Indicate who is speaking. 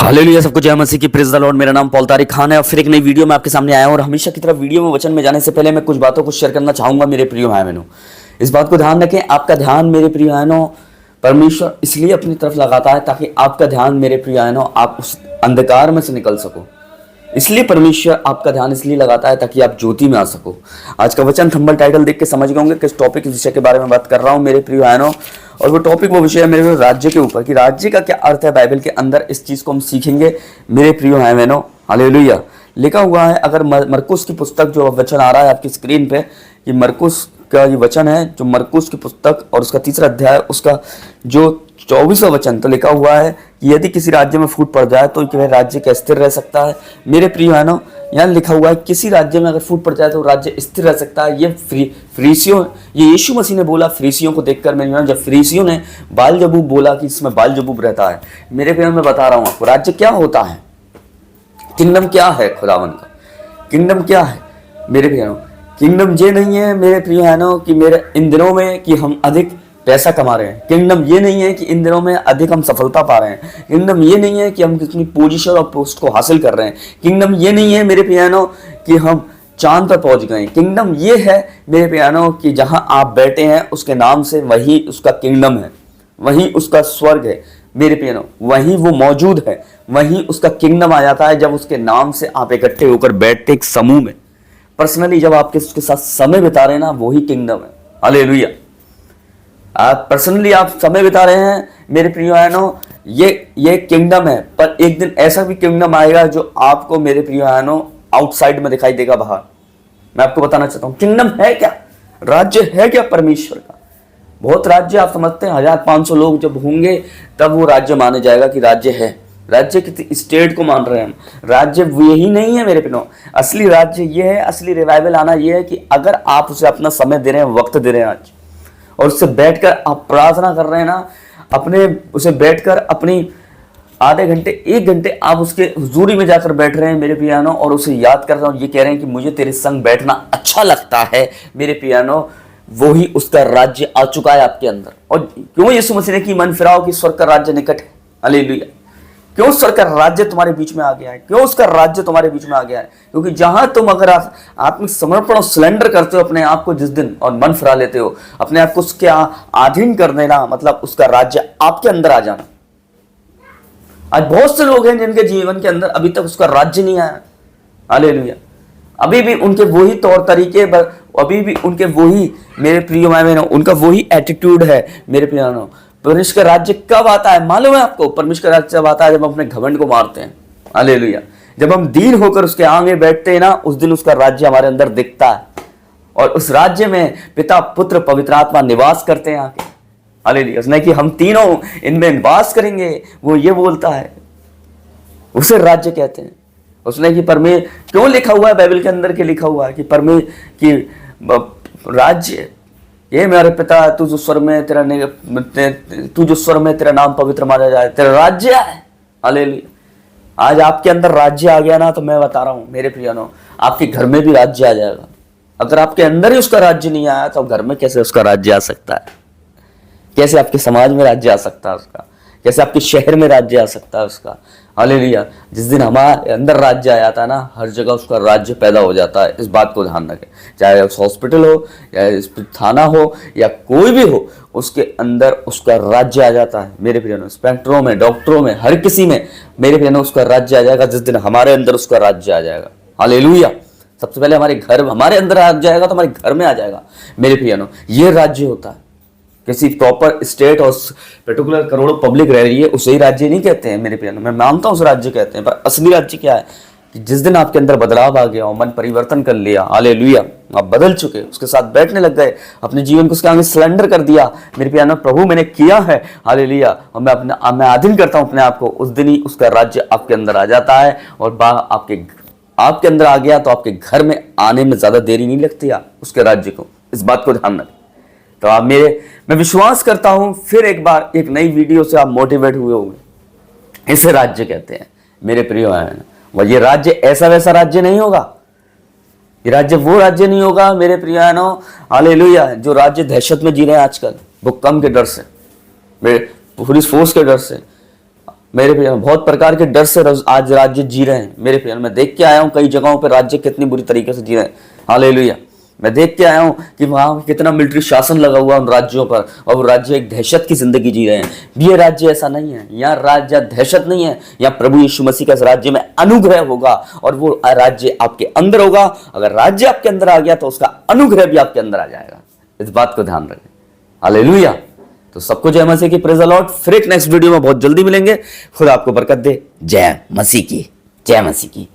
Speaker 1: Hallelujah, सबको जय मसीह की, प्रेज द लॉर्ड। मेरा नाम पॉल तारिक खान है और फिर एक नई वीडियो में आपके सामने आया हूं। और हमेशा की तरह वीडियो में वचन में जाने से पहले मैं कुछ बातों को शेयर करना चाहूंगा मेरे प्रिय भाई बहनों। इस बात को ध्यान रखें, आपका ध्यान मेरे प्रिय बहनों परमेश्वर इसलिए अपनी तरफ लगाता है ताकि आपका ध्यान मेरे प्रिय बहनों आप उस अंधकार में से निकल सको। इसलिए परमेश्वर आपका ध्यान इसलिए लगाता है ताकि आप ज्योति में आ सको। आज का वचन थंबनेल टाइटल देख के समझ गए होंगे किस टॉपिक इस विषय के बारे में बात कर रहा हूं मेरे प्रिय बहनों। और वो टॉपिक वो विषय है मेरे राज्य के ऊपर कि राज्य का क्या अर्थ है बाइबल के अंदर। इस चीज को हम सीखेंगे मेरे प्रिय भाई बहनों। हालेलुया। लिखा हुआ है, अगर मरकुस की पुस्तक जो वचन आ रहा है आपकी स्क्रीन पे, कि मरकुस का ये वचन है जो मरकुस की पुस्तक और उसका 3रा अध्याय उसका जो 24वां वचन, तो लिखा हुआ है कि यदि किसी राज्य में फूट पड़ जाए तो वह राज्य क्या स्थिर रह सकता है। मेरे प्रिय बहनों, यहाँ लिखा हुआ है किसी राज्य में अगर फूट पड़ जाए तो राज्य स्थिर रह सकता है। ये फरीसियों, ये यीशु मसीह ने बोला फरीसियों को देखकर। मेरे जब फरीसियों ने बाल-जबूब बोला कि इसमें बाल-जबूब रहता है, मेरे प्रिय मैं बता रहा हूँ आपको राज्य क्या होता है, किंगडम क्या है खुदावन का, किंगडम क्या है मेरे प्रिय। किंगडम ये नहीं है मेरे प्रिय बहनों कि मेरे इन दिनों में कि हम अधिक पैसा कमा रहे हैं। किंगडम ये नहीं है कि इन दिनों में अधिक हम सफलता पा रहे हैं। किंगडम ये नहीं है कि हम कितनी पोजीशन और पोस्ट को हासिल कर रहे हैं। किंगडम ये नहीं है मेरे प्यानों कि हम चांद पर पहुंच गए। किंगडम ये है मेरे प्यानों कि जहां आप बैठे हैं उसके नाम से वही उसका किंगडम है, वही उसका स्वर्ग है मेरे प्यानों, वही वो मौजूद है, वही उसका किंगडम आ जाता है जब उसके नाम से आप इकट्ठे होकर बैठते एक समूह में। पर्सनली जब आपके उसके साथ समय बिता रहे हैं ना, वही किंगडम है। हालेलुया। आप पर्सनली आप समय बिता रहे हैं मेरे प्रिय बहनों, ये किंगडम है। पर एक दिन ऐसा भी किंगडम आएगा जो आपको मेरे प्रिय बहनों आउटसाइड में दिखाई देगा, बाहर। मैं आपको बताना चाहता हूं किंगडम है क्या, राज्य है क्या परमेश्वर का। बहुत राज्य आप समझते हैं 1500 लोग जब होंगे तब वो राज्य माने जाएगा कि राज्य है। राज्य किसी स्टेट को मान रहे हैं हम, राज्य यही नहीं है मेरे पिनो। असली राज्य ये है, असली रिवाइवल आना ये है कि अगर आप उसे अपना समय दे रहे हैं, वक्त दे रहे हैं आज, और उससे बैठकर आप प्रार्थना कर रहे हैं ना, अपने उसे बैठकर अपनी आधे घंटे 1 घंटे आप उसके हुजूरी में जाकर बैठ रहे हैं मेरे पियानो, और उसे याद कर रहे हो, ये कह रहे हैं कि मुझे तेरे संग बैठना अच्छा लगता है मेरे पियानो, वो ही उसका राज्य आ चुका है आपके अंदर। और क्यों यीशु मसीह ने की मन फिराओ कि स्वर्ग का राज्य निकट है। हालेलुया। क्यों स्वर्ग का राज्य तुम्हारे बीच में आ गया है, क्यों उसका राज्य तुम्हारे बीच में आ गया है, क्योंकि जहां तुम अगर आत्मिक समर्पण और सिलेंडर करते हो अपने आप को जिस दिन, और मन फिरा लेते हो अपने आप को उसके अधीन कर देना, मतलब उसका राज्य आपके अंदर आ जाना। आज बहुत से लोग हैं जिनके जीवन के अंदर अभी तक उसका राज्य नहीं आया। हालेलुया। अभी भी उनके वही तौर तरीके, अभी भी उनके वही मेरे प्रिय भाई बहनों, उनका वही एटीट्यूड है मेरे प्रिय बहनों। परमेश्वर का राज्य कब आता है मालूम है आपको? परमेश्वर का राज्य जब आता है जब हम अपने घमंड को मारते हैं। हालेलुया। जब हम दीन होकर उसके आगे बैठते हैं ना, उस दिन उसका राज्य हमारे अंदर दिखता है, और उस राज्य में पिता पुत्र पवित्र आत्मा निवास करते हैं आके। हालेलुया। उसने कि हम तीनों इनमें निवास करेंगे, वो ये बोलता है, उसे राज्य कहते हैं। उसने कि क्यों लिखा हुआ है बाइबल के अंदर के लिखा हुआ है कि राज्य ये मेरे पिता, तू जो स्वर्ग में तेरा नाम पवित्र माना जाए, तेरा राज्य है। हालेलुया। आज आपके अंदर राज्य आ गया ना, तो मैं बता रहा हूं मेरे प्रियनों, आपके घर में भी राज्य आ जाएगा। अगर आपके अंदर ही उसका राज्य नहीं आया तो घर में कैसे उसका राज्य आ सकता है, कैसे आपके समाज में राज्य आ सकता है उसका, कैसे आपके शहर में राज्य आ सकता है उसका। हालेलुया। जिस दिन हमारे अंदर राज्य आ जाता है ना, हर जगह उसका राज्य पैदा हो जाता है। इस बात को ध्यान रखें, चाहे हॉस्पिटल हो या थाना हो या कोई भी हो, उसके अंदर उसका राज्य आ जाता है मेरे प्रियनों। इंस्पेक्टरों में, डॉक्टरों में, हर किसी में मेरे प्रियनों उसका राज्य आ जाएगा जिस दिन हमारे अंदर उसका राज्य आ जाएगा। हालेलुया। सबसे पहले हमारे अंदर आ जाएगा तो हमारे घर में आ जाएगा मेरे प्रियनों। ये राज्य होता है। किसी प्रॉपर स्टेट और पर्टिकुलर करोड़ों पब्लिक रह रही है उसे ही राज्य नहीं कहते हैं मेरे प्यारे। मैं मानता हूं उसे राज्य कहते हैं, पर असली राज्य क्या है कि जिस दिन आपके अंदर बदलाव आ गया और मन परिवर्तन कर लिया, हालेलुया, आप बदल चुके, उसके साथ बैठने लग गए, अपने जीवन को उसके आगे सिलेंडर कर दिया मेरे प्यारे, प्रभु मैंने किया है, हालेलुया, और मैं अधीन करता हूं अपने आप को, उस दिन ही उसका राज्य आपके अंदर आ जाता है। और आपके अंदर आ गया तो आपके घर में आने में ज्यादा देरी नहीं लगती उसके राज्य को। इस बात को ध्यान रखें। तो मैं विश्वास करता हूं फिर एक बार एक नई वीडियो से आप मोटिवेट हुए होंगे। इसे राज्य कहते हैं मेरे प्रिय बहन। और ये राज्य ऐसा वैसा राज्य नहीं होगा, ये राज्य वो राज्य नहीं होगा मेरे प्रिय बहनों, हालेलुया, जो राज्य दहशत में जी रहे हैं आजकल, भूकंप के डर से, पुलिस फोर्स के डर से, मेरे प्रिय बहुत प्रकार के डर से आज राज्य जी रहे हैं। मेरे प्रिय मैं देख के आया हूँ कई जगहों पर राज्य कितनी बुरी तरीके से जी रहे हैं। हालेलुया। मैं देख के आया हूँ कि वहां कितना मिलिट्री शासन लगा हुआ उन राज्यों पर, और वो राज्य एक दहशत की जिंदगी जी रहे हैं। ये राज्य ऐसा नहीं है, यहाँ राज्य दहशत नहीं है, यहाँ प्रभु यीशु मसीह का इस राज्य में अनुग्रह होगा और वो राज्य आपके अंदर होगा। अगर राज्य आपके अंदर आ गया तो उसका अनुग्रह भी आपके अंदर आ जाएगा। इस बात को ध्यान रखें। हालेलुया। तो सबको जय मसीह की, प्रेज द लॉर्ड। फिर एक नेक्स्ट वीडियो में बहुत जल्दी मिलेंगे। खुदा आपको बरकत दे। जय मसीह की, जय मसीह की।